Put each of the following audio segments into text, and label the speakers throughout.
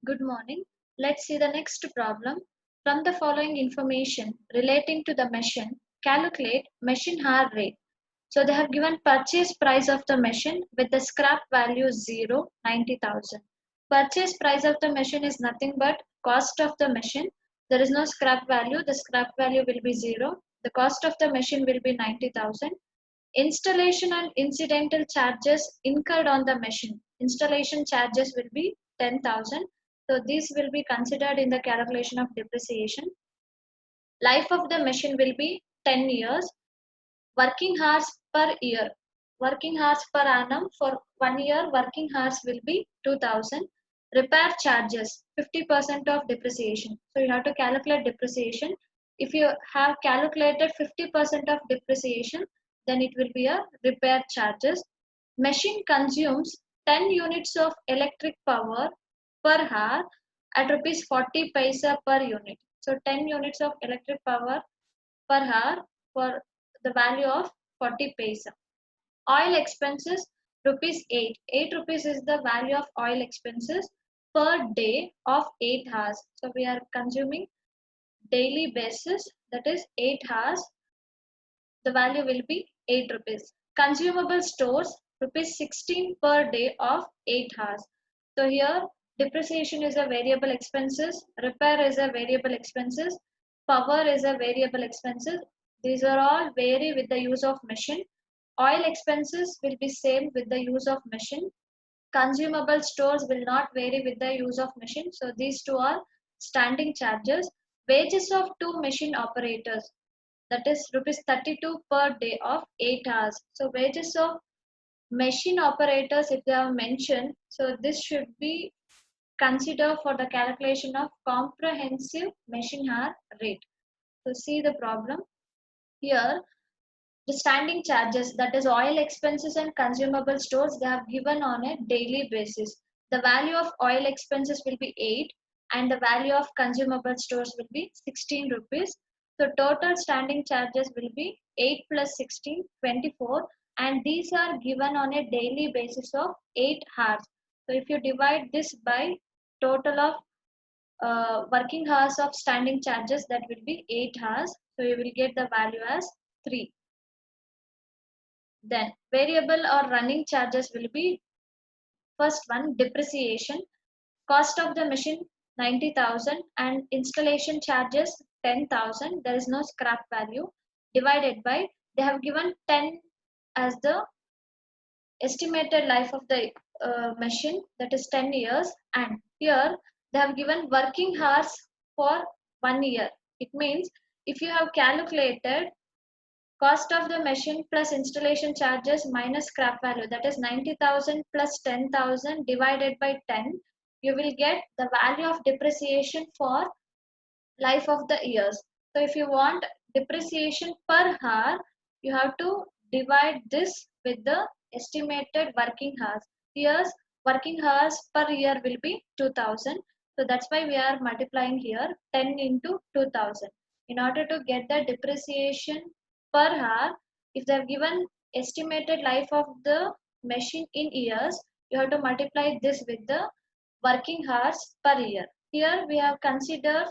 Speaker 1: Good morning. Let's see the next problem. From the following information relating to the machine, calculate machine hour rate. So they have given purchase price of the machine with the scrap value 0, 90,000. Purchase price of the machine is nothing but cost of the machine. There is no scrap value. The scrap value will be 0. The cost of the machine will be 90,000. Installation and incidental charges incurred on the machine. Installation charges will be 10,000. So these will be considered in the calculation of depreciation. Life of the machine will be 10 years. Working hours per year. Working hours per annum for 1 year, working hours will be 2,000. Repair charges, 50% of depreciation. So you have to calculate depreciation. If you have calculated 50% of depreciation, then it will be a repair charges. Machine consumes 10 units of electric power per hour at rupees 40 paisa per unit. So 10 units of electric power per hour for the value of 40 paisa. Oil expenses rupees 8. 8 rupees is the value of oil expenses per day of 8 hours. So we are consuming daily basis, that is 8 hours. The value will be 8 rupees. Consumable stores rupees 16 per day of 8 hours. So here depreciation is a variable expenses, repair is a variable expenses, power is a variable expenses. These are all vary with the use of machine. Oil expenses will be same with the use of machine. Consumable stores will not vary with the use of machine. So these two are standing charges. Wages of two machine operators, that is rupees 32 per day of 8 hours. So wages of machine operators if they are mentioned, so this should be considered for the calculation of comprehensive machine hour rate. So see the problem here. The standing charges, that is oil expenses and consumable stores, they have given on a daily basis. The value of oil expenses will be 8 and the value of consumable stores will be 16 rupees. So total standing charges will be 8 plus 16, 24, and these are given on a daily basis of 8 hours. So if you divide this by total of working hours of standing charges, that will be 8 hours. So you will get the value as 3. Then variable or running charges will be first one depreciation, cost of the machine 90,000 and installation charges 10,000. There is no scrap value, divided by they have given 10 as the estimated life of the machine, that is 10 years, and here they have given working hours for 1 year. It means if you have calculated cost of the machine plus installation charges minus scrap value, that is 90,000 plus 10,000 divided by 10, you will get the value of depreciation for life of the years. So if you want depreciation per hour, you have to divide this with the estimated working hours. Here's working hours per year will be 2,000. So that's why we are multiplying here 10 into 2,000. In order to get the depreciation per hour, if they have given estimated life of the machine in years, you have to multiply this with the working hours per year. Here we have considered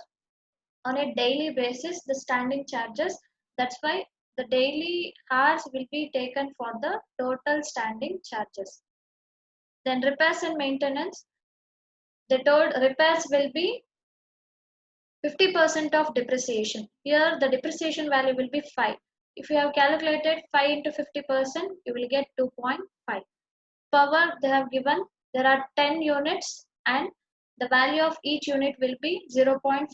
Speaker 1: on a daily basis the standing charges. That's why the daily hours will be taken for the total standing charges. Then repairs and maintenance, the total repairs will be 50% of depreciation. Here the depreciation value will be 5. If you have calculated 5 into 50%, you will get 2.5. Power they have given, there are 10 units and the value of each unit will be 0.40,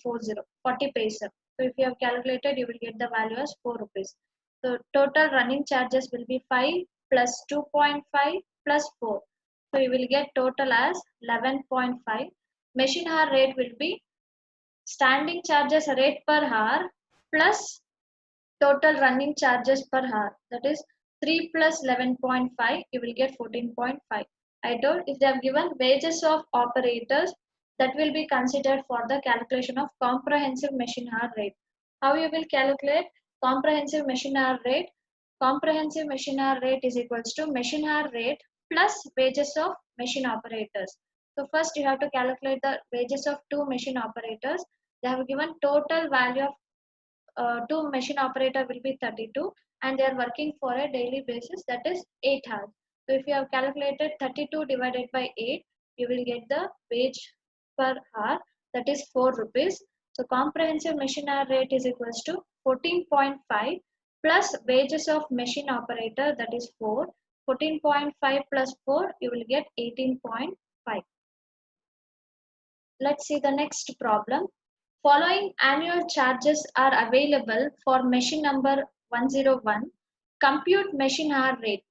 Speaker 1: 40 paisa. So if you have calculated, you will get the value as 4 rupees. So total running charges will be 5 plus 2.5 plus 4. So you will get total as 11.5. Machine hour rate will be standing charges rate per hour plus total running charges per hour, that is 3 plus 11.5, you will get 14.5. I told if they have given wages of operators, that will be considered for the calculation of comprehensive machine hour rate. How you will calculate comprehensive machine hour rate? Comprehensive machine hour rate is equals to machine hour rate plus wages of machine operators. So first you have to calculate the wages of two machine operators. They have given total value of two machine operator will be 32 and they are working for a daily basis, that is 8 hours. So if you have calculated 32 divided by 8, you will get the wage per hour, that is 4 rupees. So comprehensive machine hour rate is equals to 14.5 plus wages of machine operator, that is 4. 14.5 plus 4, you will get 18.5. Let's see the next problem. Following annual charges are available for machine number 101. Compute machine hour rate.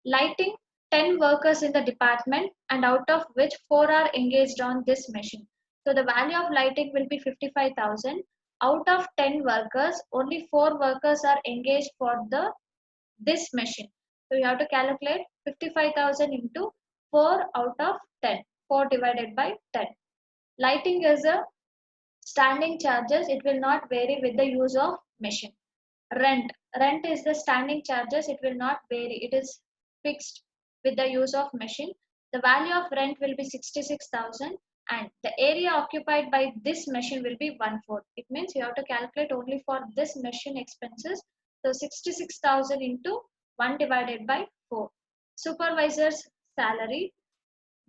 Speaker 1: Lighting, 10 workers in the department and out of which 4 are engaged on this machine. So the value of lighting will be 55,000. Out of 10 workers, only 4 workers are engaged for this machine. So you have to calculate 55,000 into 4 out of 10. 4 divided by 10. Lighting is a standing charges, it will not vary with the use of machine. Rent is the standing charges, it will not vary, it is fixed with the use of machine. The value of rent will be 66,000 and the area occupied by this machine will be 1/4. It means you have to calculate only for this machine expenses. So 66,000 into 1 divided by 4. Supervisor's salary,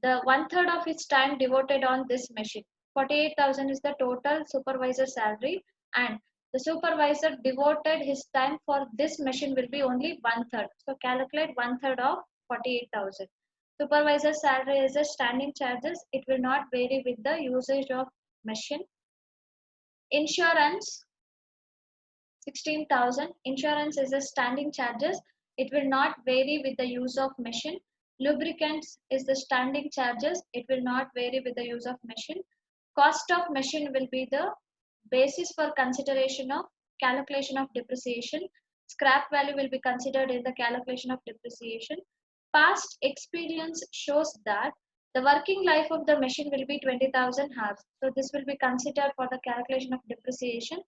Speaker 1: the 1/3 of his time devoted on this machine. 48,000 is the total supervisor salary and the supervisor devoted his time for this machine will be only 1/3. So calculate 1/3 of 48,000. Supervisor salary is a standing charges. It will not vary with the usage of machine. Insurance, 16,000. Insurance is a standing charges. It will not vary with the use of machine. Lubricants is the standing charges. It will not vary with the use of machine. Cost of machine will be the basis for consideration of calculation of depreciation. Scrap value will be considered in the calculation of depreciation. Past experience shows that the working life of the machine will be 20,000 hours. So this will be considered for the calculation of depreciation.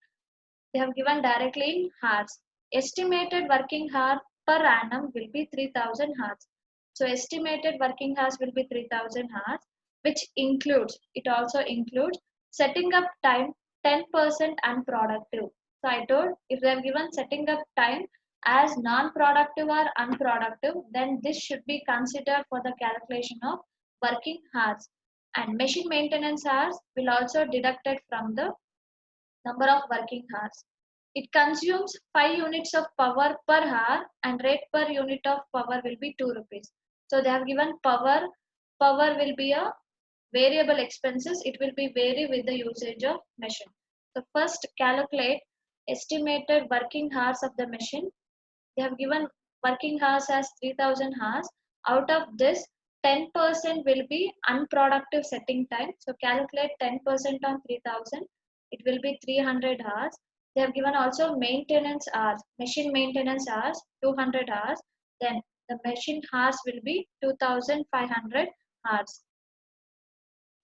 Speaker 1: They have given directly in hours. Estimated working hour per annum will be 3,000 hours. So estimated working hours will be 3,000 hours, which includes, it also includes setting up time 10% unproductive. So I told if they have given setting up time as non-productive or unproductive, then this should be considered for the calculation of working hours. And machine maintenance hours will also deducted from the number of working hours. It consumes 5 units of power per hour and rate per unit of power will be 2 rupees. So they have given power. Power will be a variable expenses. It will be vary with the usage of machine. So first calculate estimated working hours of the machine. They have given working hours as 3,000 hours. Out of this, 10% will be unproductive setting time. So calculate 10% on 3,000. It will be 300 hours. They have given also maintenance hours, machine maintenance hours, 200 hours. Then the machine hours will be 2,500 hours.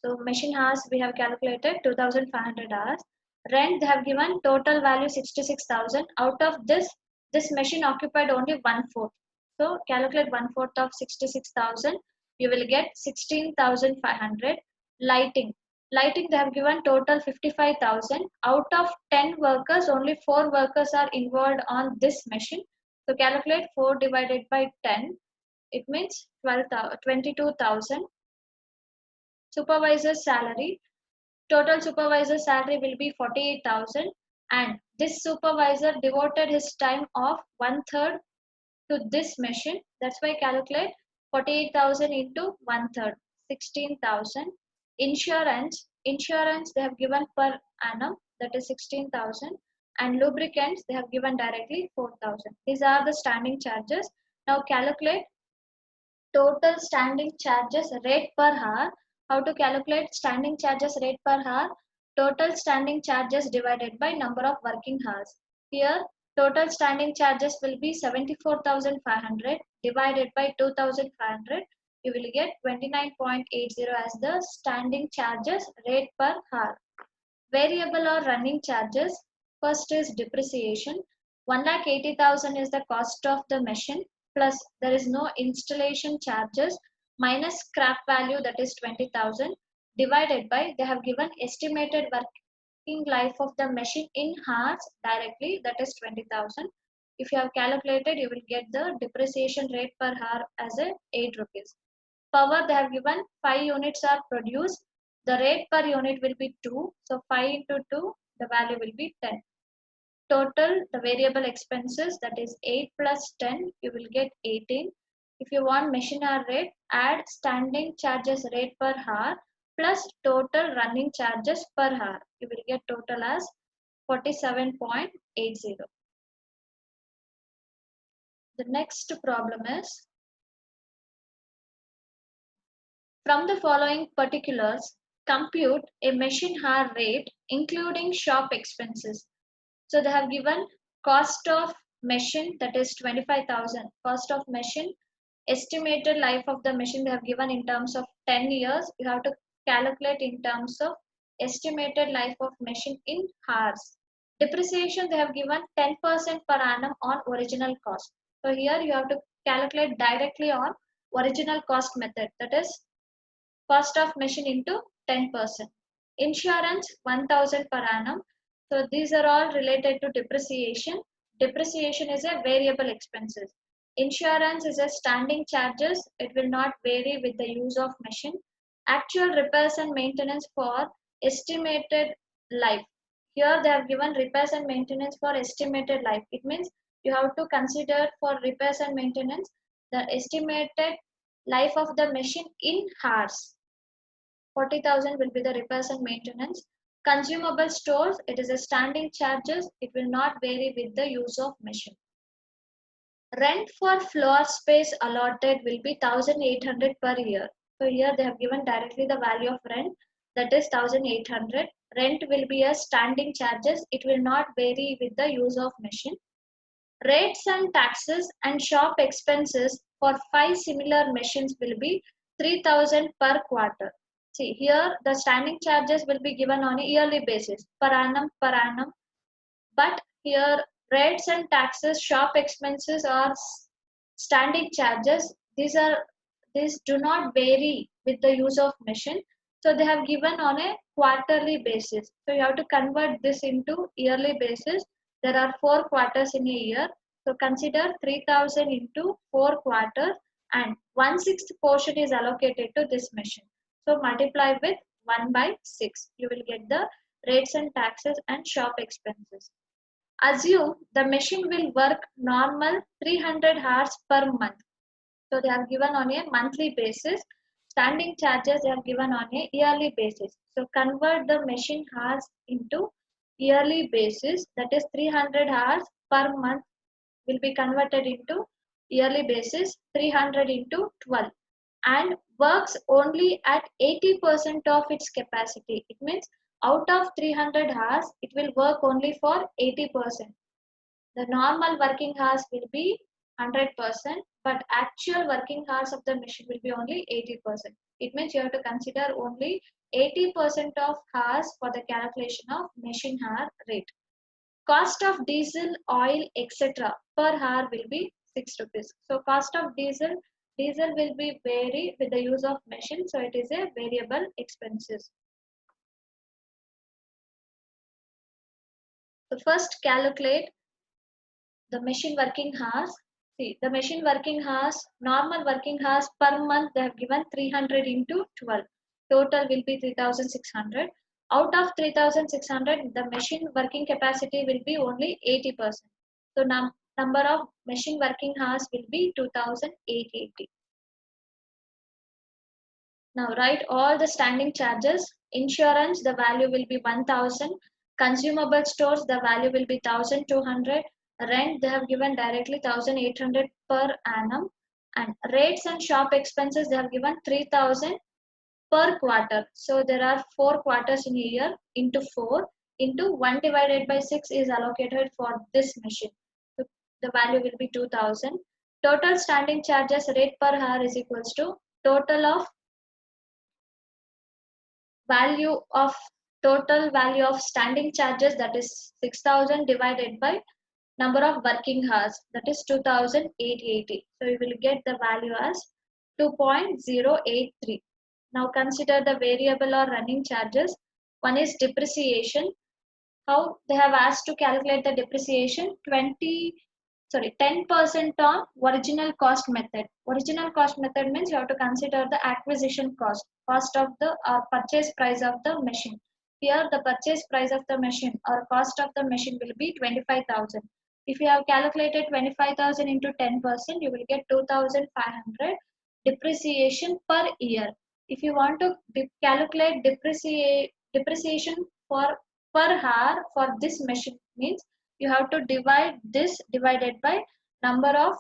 Speaker 1: So machine hours we have calculated 2,500 hours. Rent they have given total value 66,000. Out of this machine occupied only 1/4. So calculate 1/4 of 66,000. You will get 16,500. Lighting. Lighting they have given total 55,000. Out of 10 workers, only 4 workers are involved on this machine. So calculate 4 divided by 10. It means 22,000. Supervisor's salary. Total supervisor salary will be 48,000 and this supervisor devoted his time of 1/3 to this machine. That's why calculate 48,000 into 1/3, 16,000. Insurance they have given per annum, that is 16,000, and lubricants they have given directly 4,000. These are the standing charges. Now calculate total standing charges rate per hour. How to calculate standing charges rate per hour? Total standing charges divided by number of working hours. Here total standing charges will be 74,500 divided by 2,500. You will get 29.80 as the standing charges rate per hour. Variable or running charges. First is depreciation. 1,80,000 is the cost of the machine plus there is no installation charges. minus scrap value, that is 20,000, divided by they have given estimated working life of the machine in hours directly, that is 20,000. If you have calculated, you will get the depreciation rate per hour as a 8 rupees. Power, they have given 5 units are produced. The rate per unit will be 2. So 5 into 2, the value will be 10. Total, the variable expenses, that is 8 plus 10, you will get 18. If you want machine hour rate, add standing charges rate per hour plus total running charges per hour. You will get total as 47.80. The next problem is, from the following particulars, compute a machine hour rate including shop expenses. So they have given cost of machine, that is 25,000. Cost of machine, estimated life of the machine they have given in terms of 10 years. You have to calculate in terms of estimated life of machine in hours. Depreciation, they have given 10% per annum on original cost. So here you have to calculate directly on original cost method, that is cost of machine into 10%. Insurance 1000 per annum. So these are all related to depreciation. Depreciation is a variable expenses. Insurance is a standing charges. It will not vary with the use of machine. Actual repairs and maintenance for estimated life. Here they have given repairs and maintenance for estimated life. It means you have to consider for repairs and maintenance the estimated life of the machine in hours. 40,000 will be the repairs and maintenance. Consumable stores, it is a standing charges. It will not vary with the use of machine. Rent for floor space allotted will be 1,800 per year. So here they have given directly the value of rent, that is 1,800. Rent will be a standing charges. It will not vary with the use of machine. Rates and taxes and shop expenses for 5 similar machines will be 3,000 per quarter. See here the standing charges will be given on a yearly basis, per annum, but here rates and taxes, shop expenses are standing charges. These do not vary with the use of machine. So they have given on a quarterly basis. So you have to convert this into yearly basis. There are 4 quarters in a year. So consider 3,000 into 4 quarters, and 1/6 portion is allocated to this machine. So multiply with 1 by 6. You will get the rates and taxes and shop expenses. Assume the machine will work normal 300 hours per month. So they have given on a monthly basis. Standing charges they have given on a yearly basis. So convert the machine hours into yearly basis, that is 300 hours per month will be converted into yearly basis, 300 into 12, and works only at 80% of its capacity. It means out of 300 hours it will work only for 80%. The normal working hours will be 100%, but actual working hours of the machine will be only 80%. It means you have to consider only 80% of hours for the calculation of machine hour rate. Cost of diesel, oil, etc. per hour will be 6 rupees. So cost of diesel will be vary with the use of machine, so it is a variable expenses. So first calculate the machine working hours. See, the machine working hours, normal working hours per month, they have given 300 into 12. Total will be 3,600. Out of 3,600, the machine working capacity will be only 80%. So number of machine working hours will be 2,880. Now write all the standing charges. Insurance, the value will be 1,000. Consumable stores, the value will be 1,200. Rent, they have given directly 1,800 per annum. And rates and shop expenses, they have given 3,000 per quarter. So there are 4 quarters in a year, into 4 into 1 divided by 6 is allocated for this machine. So the value will be 2,000. Total standing charges rate per hour is equals to total of value of total value of standing charges, that is 6,000, divided by number of working hours, that is 2,880. So you will get the value as 2.083. Now consider the variable or running charges. One is depreciation. How they have asked to calculate the depreciation? 10% on original cost method. Original cost method means you have to consider the acquisition cost of the purchase price of the machine. Here the purchase price of the machine or cost of the machine will be 25,000. If you have calculated 25,000 into 10%, you will get 2,500 depreciation per year. If you want to calculate depreciation for per hour for this machine means you have to divide this divided by number of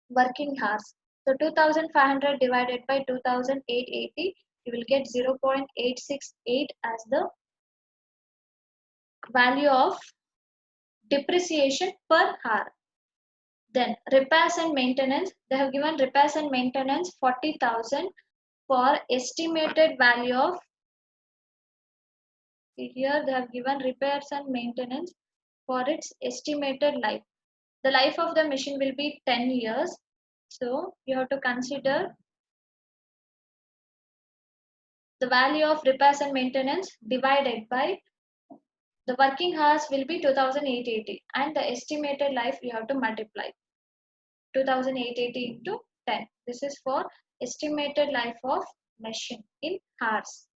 Speaker 1: working hours. So 2500 divided by 2880, you will get 0.868 as the value of depreciation per hour. Then repairs and maintenance, they have given repairs and maintenance 40,000 for estimated value of, here they have given repairs and maintenance for its estimated life. The life of the machine will be 10 years. So you have to consider the value of repairs and maintenance divided by the working hours will be 2880 and the estimated life you have to multiply 2880 into 10. This is for estimated life of machine in hours.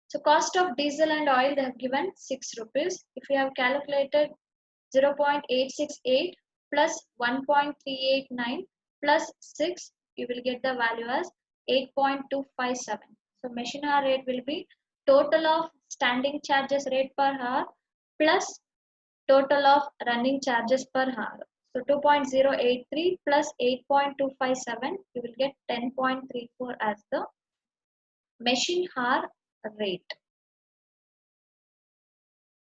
Speaker 1: So cost of diesel and oil they have given 6 rupees. If you have calculated 0.868 plus 1.389 plus 6, you will get the value as 8.257. So machine hour rate will be total of standing charges rate per hour plus total of running charges per hour. So 2.083 plus 8.257, you will get 10.34 as the machine hour rate.